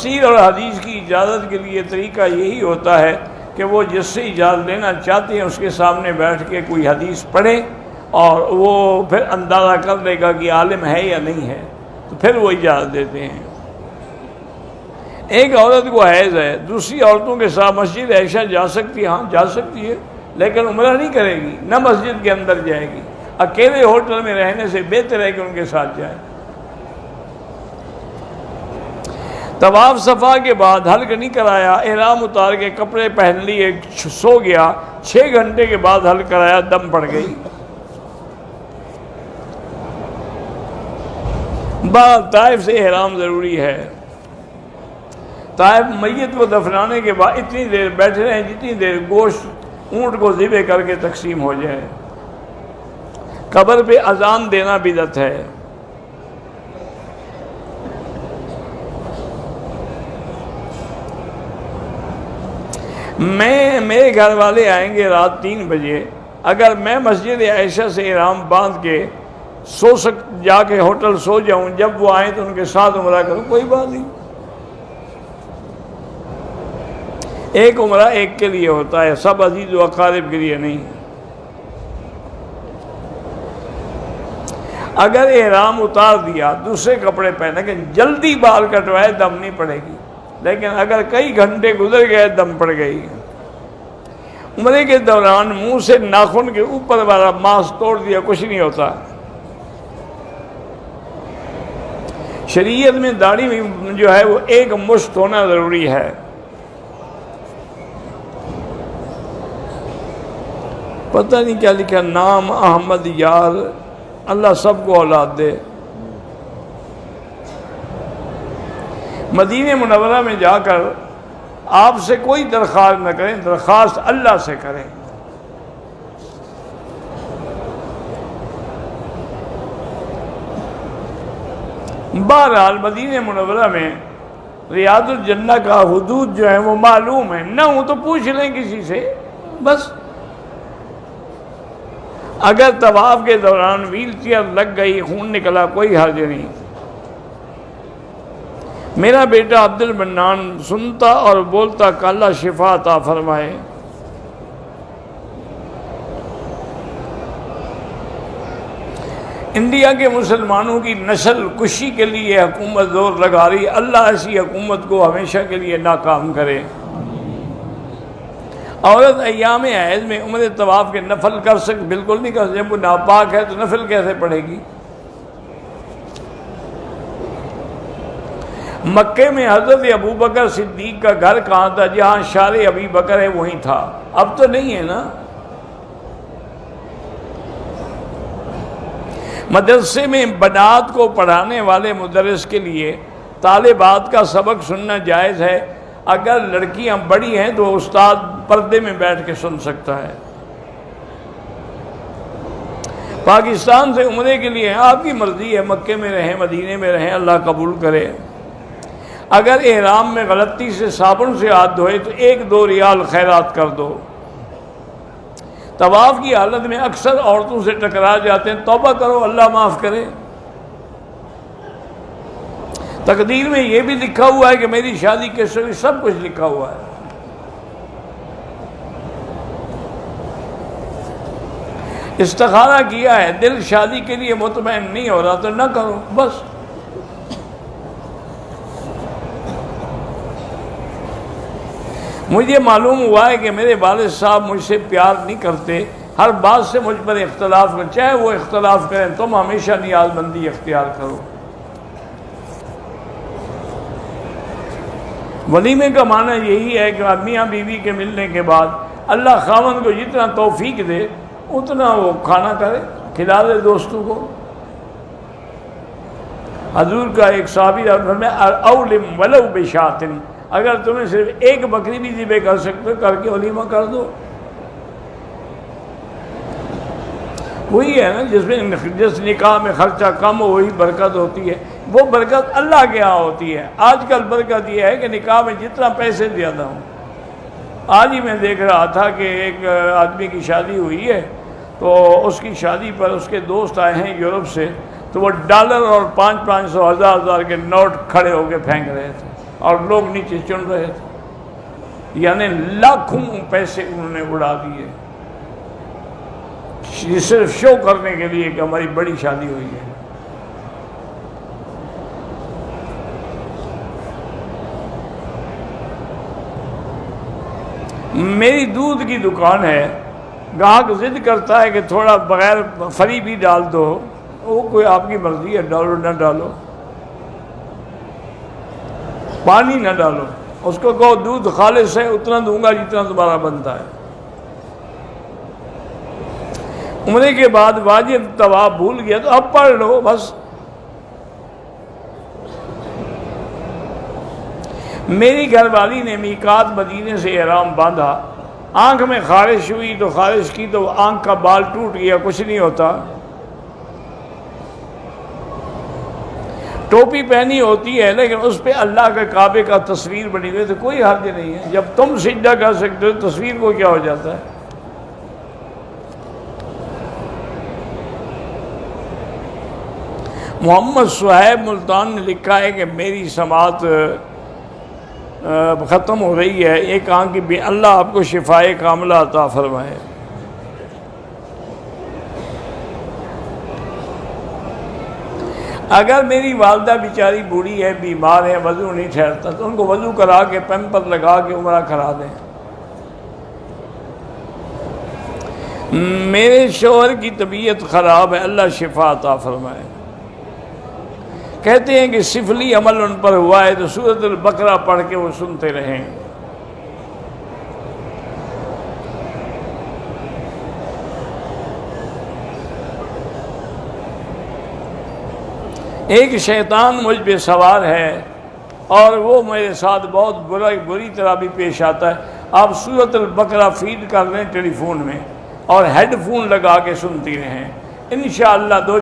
تفسیر اور حدیث کی اجازت کے لیے طریقہ یہی ہوتا ہے کہ وہ جس سے اجازت لینا چاہتے ہیں اس کے سامنے بیٹھ کے کوئی حدیث پڑھے اور وہ پھر اندازہ کر لے گا کہ عالم ہے یا نہیں ہے، تو پھر وہ اجازت دیتے ہیں۔ ایک عورت کو حیض ہے، دوسری عورتوں کے ساتھ مسجد عائشہ جا سکتی ہے؟ ہاں جا سکتی ہے، لیکن عمرہ نہیں کرے گی، نہ مسجد کے اندر جائے گی۔ اکیلے ہوٹل میں رہنے سے بہتر ہے کہ ان کے ساتھ جائے۔ طواف صفا کے بعد حلق نہیں کرایا، احرام اتار کے کپڑے پہن لیے، سو گیا، 6 گھنٹے کے بعد حلق کرایا، دم پڑ گئی۔ بعد طائف سے احرام ضروری ہے۔ طائف میت کو دفنانے کے بعد اتنی دیر بیٹھے رہیں جتنی دیر گوشت اونٹ کو ذبح کر کے تقسیم ہو جائے۔ قبر پہ اذان دینا بدعت ہے۔ میرے گھر والے آئیں گے رات 3 بجے، اگر میں مسجد عائشہ سے احرام باندھ کے جا کے ہوٹل سو جاؤں، جب وہ آئیں تو ان کے ساتھ عمرہ کروں، کوئی بات نہیں۔ ایک عمرہ ایک کے لیے ہوتا ہے، سب عزیز و اقارب کے لیے نہیں۔ اگر احرام اتار دیا، دوسرے کپڑے پہنے کہ جلدی بال کٹوائے، دم نہیں پڑے گی، لیکن اگر کئی گھنٹے گزر گئے دم پڑ گئی۔ عمرے کے دوران منہ سے ناخن کے اوپر والا ماس توڑ دیا، کچھ نہیں ہوتا۔ شریعت میں داڑھی میں جو ہے وہ ایک مشت ہونا ضروری ہے۔ پتہ نہیں کیا لکھا، نام احمد یار، اللہ سب کو اولاد دے۔ مدینہ منورہ میں جا کر آپ سے کوئی درخواست نہ کریں، درخواست اللہ سے کریں۔ بہرحال مدینہ منورہ میں ریاض الجنہ کا حدود جو ہے وہ معلوم ہے، نہ ہوں تو پوچھ لیں کسی سے بس۔ اگر طواف کے دوران ویل چیئر لگ گئی، خون نکلا، کوئی حرج نہیں۔ میرا بیٹا عبد المنان سنتا اور بولتا کہ اللہ شفا عطا فرمائے۔ انڈیا کے مسلمانوں کی نسل کشی کے لیے حکومت زور لگا رہی، اللہ ایسی حکومت کو ہمیشہ کے لیے ناکام کرے۔ عورت ایام حیض میں عمرے طواف کے نفل کر سکتے؟ بالکل نہیں کر سکتے، جب وہ ناپاک ہے تو نفل کیسے پڑھے گی؟ مکے میں حضرت ابوبکر صدیق کا گھر کہاں تھا؟ جہاں شار ابی بکر ہے وہیں تھا، اب تو نہیں ہے نا۔ مدرسے میں بنات کو پڑھانے والے مدرس کے لیے طالبات کا سبق سننا جائز ہے۔ اگر لڑکیاں بڑی ہیں تو استاد پردے میں بیٹھ کے سن سکتا ہے۔ پاکستان سے عمرے کے لیے آپ کی مرضی ہے، مکے میں رہیں، مدینے میں رہیں، اللہ قبول کرے۔ اگر احرام میں غلطی سے صابن سے ہاتھ دھوئے تو 1-2 ریال خیرات کر دو۔ طواف کی حالت میں اکثر عورتوں سے ٹکرا جاتے ہیں، توبہ کرو، اللہ معاف کرے۔ تقدیر میں یہ بھی لکھا ہوا ہے کہ میری شادی کس سے، سب کچھ لکھا ہوا ہے۔ استخارہ کیا ہے، دل شادی کے لیے مطمئن نہیں ہو رہا تو نہ کرو بس۔ مجھے معلوم ہوا ہے کہ میرے والد صاحب مجھ سے پیار نہیں کرتے، ہر بات سے مجھ پر اختلاف کریں، چاہے وہ اختلاف کریں، تم ہمیشہ نیاز مندی اختیار کرو۔ ولیمے کا معنی یہی ہے کہ میاں بیوی کے ملنے کے بعد اللہ خاوند کو جتنا توفیق دے اتنا وہ کھانا کرے، کھلا دے دوستوں کو۔ حضور کا ایک صحابی فرمایا اولم ولو بشاۃ، اگر تمہیں صرف ایک بکری بھی ذبح کر سکتے کر کے ولیمہ کر دو۔ وہی ہے نا جس نکاح میں خرچہ کم ہو وہی برکت ہوتی ہے، وہ برکت اللہ کے ہاں ہوتی ہے۔ آج کل برکت یہ ہے کہ نکاح میں جتنا پیسے زیادہ ہوں۔ آج ہی میں دیکھ رہا تھا کہ ایک آدمی کی شادی ہوئی ہے تو اس کی شادی پر اس کے دوست آئے ہیں یورپ سے، تو وہ ڈالر اور 500-500 ہزار کے نوٹ کھڑے ہو کے پھینک رہے تھے۔ اور لوگ نیچے چن رہے تھے، یعنی لاکھوں پیسے انہوں نے اڑا دیے صرف شو کرنے کے لیے کہ ہماری بڑی شادی ہوئی ہے۔ میری دودھ کی دکان ہے، گاہک ضد کرتا ہے کہ تھوڑا بغیر فری بھی ڈال دو، وہ کوئی آپ کی مرضی ہے، ڈالو نہ ڈالو، پانی نہ ڈالو، اس کو کہو دودھ خالص ہے اتنا دوں گا جتنا تمہارا بنتا ہے۔ عمرے کے بعد واجب طواف بھول گیا تو اب پڑھ لو بس۔ میری گھر والی نے میقات مدینے سے احرام باندھا، آنکھ میں خارش ہوئی تو خارش کی تو آنکھ کا بال ٹوٹ گیا، کچھ نہیں ہوتا۔ ٹوپی پہنی ہوتی ہے لیکن اس پہ اللہ کے کعبے کا تصویر بنی ہوئی تو کوئی حرج نہیں ہے، جب تم سجدہ کر سکتے ہو تصویر کو کیا ہو جاتا ہے۔ محمد صہیب ملتان نے لکھا ہے کہ میری سماعت ختم ہو رہی ہے، ایک آنکھ کی اللہ آپ کو شفائے کاملہ عطا فرمائے۔ اگر میری والدہ بیچاری بوڑھی ہے، بیمار ہے، وضو نہیں ٹھہرتا تو ان کو وضو کرا کے پیمپر لگا کے عمرہ کرا دیں۔ میرے شوہر کی طبیعت خراب ہے، اللہ شفا عطا فرمائے۔ کہتے ہیں کہ سفلی عمل ان پر ہوا ہے تو سورۃ البقرہ پڑھ کے وہ سنتے رہیں۔ ایک شیطان مجھ پہ سوار ہے اور وہ میرے ساتھ بہت بری طرح بھی پیش آتا ہے، آپ سورۃ البقرہ فیڈ کر لیں ٹیلی فون میں اور ہیڈ فون لگا کے سنتی رہیں، انشاءاللہ